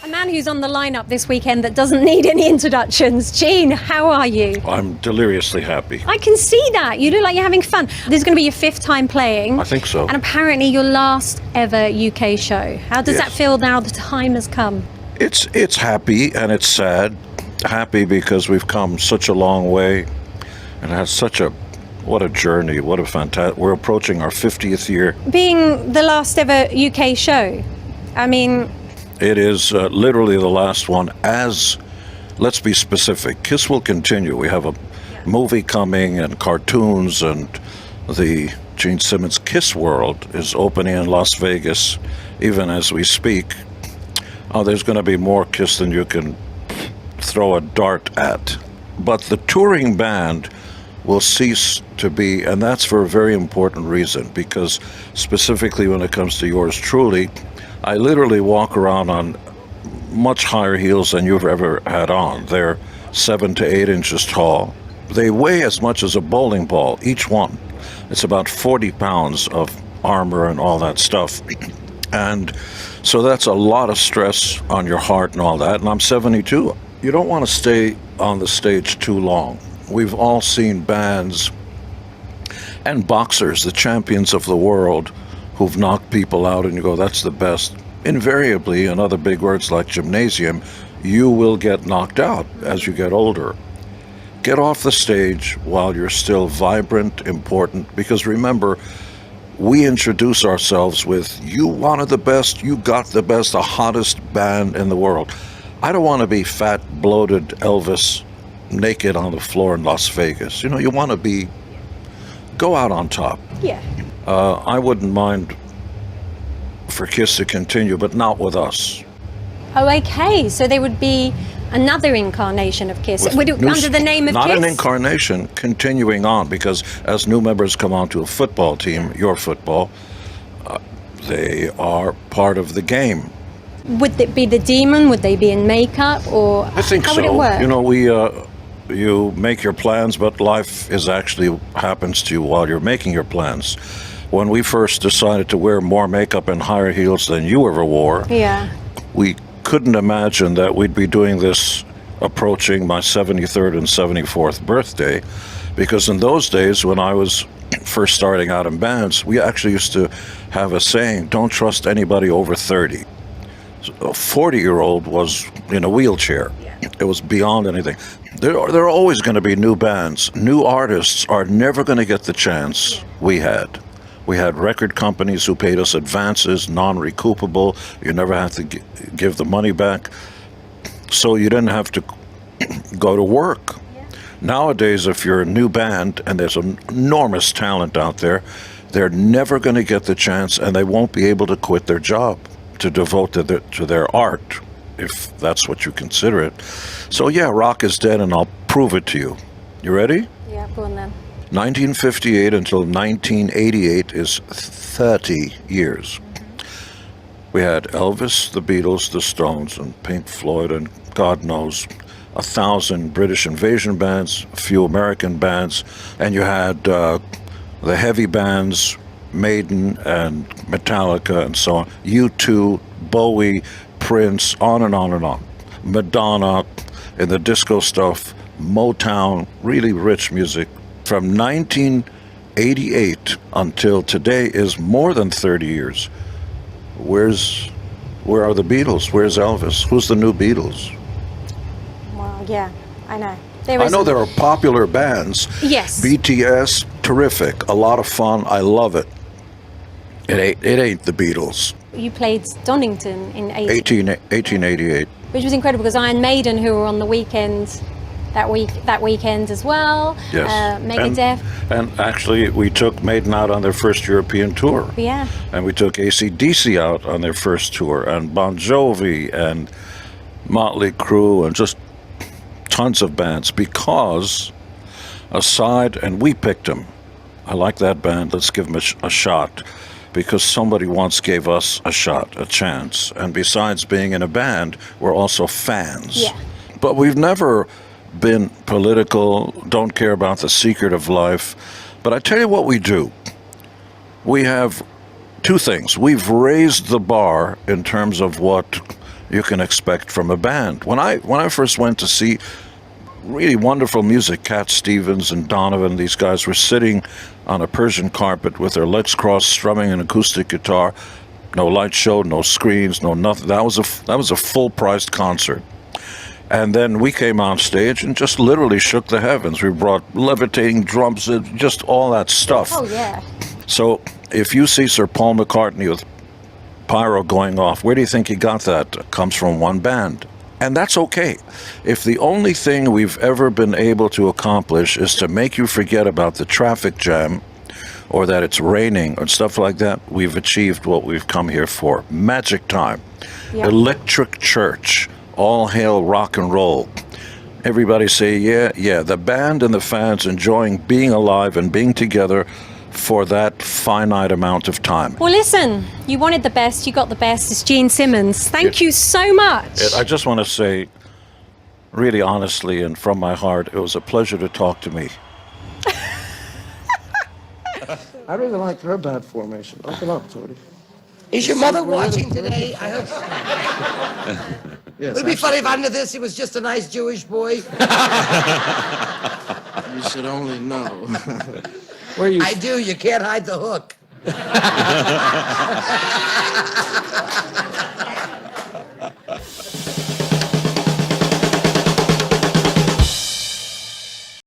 A man who's on the lineup this weekend that doesn't need any introductions. Gene, how are you? I'm deliriously happy. I can see that. You look like you're having fun. This is going to be your 5th time playing. I think so. And apparently your last ever UK show. How does that feel now the time has come? It's happy and it's sad. Happy because we've come such a long way and had what a journey, what a fantastic, we're approaching our 50th year. Being the last ever UK show, I mean... It is literally the last one let's be specific, KISS will continue. We have a movie coming and cartoons, and the Gene Simmons KISS world is opening in Las Vegas even as we speak. There's going to be more KISS than you can throw a dart at. But the touring band will cease to be, and that's for a very important reason, because specifically when it comes to yours truly, I literally walk around on much higher heels than you've ever had on. They're 7 to 8 inches tall. They weigh as much as a bowling ball, each one. It's about 40 pounds of armor and all that stuff. And so that's a lot of stress on your heart and all that. And I'm 72. You don't want to stay on the stage too long. We've all seen bands and boxers, the champions of the world, who've knocked people out, and you go, that's the best. Invariably, in other big words like gymnasium, you will get knocked out as you get older. Get off the stage while you're still vibrant, important, because remember, we introduce ourselves with, you wanted the best, you got the best, the hottest band in the world. I don't want to be fat, bloated Elvis naked on the floor in Las Vegas. You want to go out on top. Yeah. I wouldn't mind for KISS to continue, but not with us. Oh, okay. So there would be another incarnation of KISS, under the name of KISS? Not an incarnation, continuing on, because as new members come onto a football team, your football, they are part of the game. Would it be the demon? Would they be in makeup? Or I think how so. would it work? You make your plans, but life happens to you while you're making your plans. When we first decided to wear more makeup and higher heels than you ever wore, we couldn't imagine that we'd be doing this approaching my 73rd and 74th birthday, because in those days when I was first starting out in bands, we actually used to have a saying, don't trust anybody over 30. A 40-year-old was in a wheelchair. It was beyond anything. There are always going to be new bands. New artists are never going to get the chance we had. We had record companies who paid us advances, non-recoupable. You never had to give the money back. So you didn't have to go to work. Nowadays, if you're a new band and there's an enormous talent out there, they're never going to get the chance, and they won't be able to quit their job to devote to their art, if that's what you consider it. So yeah, rock is dead, and I'll prove it to you. You ready? Yeah, go on then. 1958 until 1988 is 30 years. We had Elvis, the Beatles, the Stones, and Pink Floyd, and God knows, 1,000 British invasion bands, a few American bands, and you had the heavy bands, Maiden and Metallica and so on, U2, Bowie, Prince, on and on and on. Madonna, and the disco stuff, Motown, really rich music. From 1988 until today is more than 30 years. Where are the Beatles? Where's Elvis? Who's the new Beatles? Well, yeah, I know. I know there are popular bands. Yes. BTS, terrific, a lot of fun. I love it. It ain't the Beatles. You played Donington in 1888. Which was incredible, because Iron Maiden, who were on the weekend, that weekend as well. Yes. Megadeth. And actually, we took Maiden out on their first European tour. Yeah. And we took AC/DC out on their first tour, and Bon Jovi, and Motley Crue, and just tons of bands, because and we picked them. I like that band, let's give them a shot, because somebody once gave us a shot, a chance. And besides being in a band, we're also fans. Yeah. But we've never been political, don't care about the secret of life. But I tell you what we do. We have two things. We've raised the bar in terms of what you can expect from a band. When I first went to see really wonderful music, Cat Stevens and Donovan, these guys were sitting on a Persian carpet with their legs crossed, strumming an acoustic guitar. No light show, no screens, no nothing. That was a full-priced concert. And then we came on stage and just literally shook the heavens. We brought levitating drums, just all that stuff. Oh, yeah. So if you see Sir Paul McCartney with pyro going off, where do you think he got that? It comes from one band. And that's okay. If the only thing we've ever been able to accomplish is to make you forget about the traffic jam or that it's raining or stuff like that, we've achieved what we've come here for. Magic time. Yep. Electric church. All hail rock and roll. Everybody say, yeah, the band and the fans enjoying being alive and being together for that finite amount of time. Well, listen, you wanted the best, you got the best. It's Gene Simmons. Thank you so much. I just want to say, really honestly and from my heart, it was a pleasure to talk to me. I really liked her bad formation. Open up, Tony. Is your mother watching today? I hope so. Yes, Would it be funny if under this he was just a nice Jewish boy? you should only know. Where you? I do. You can't hide the hook.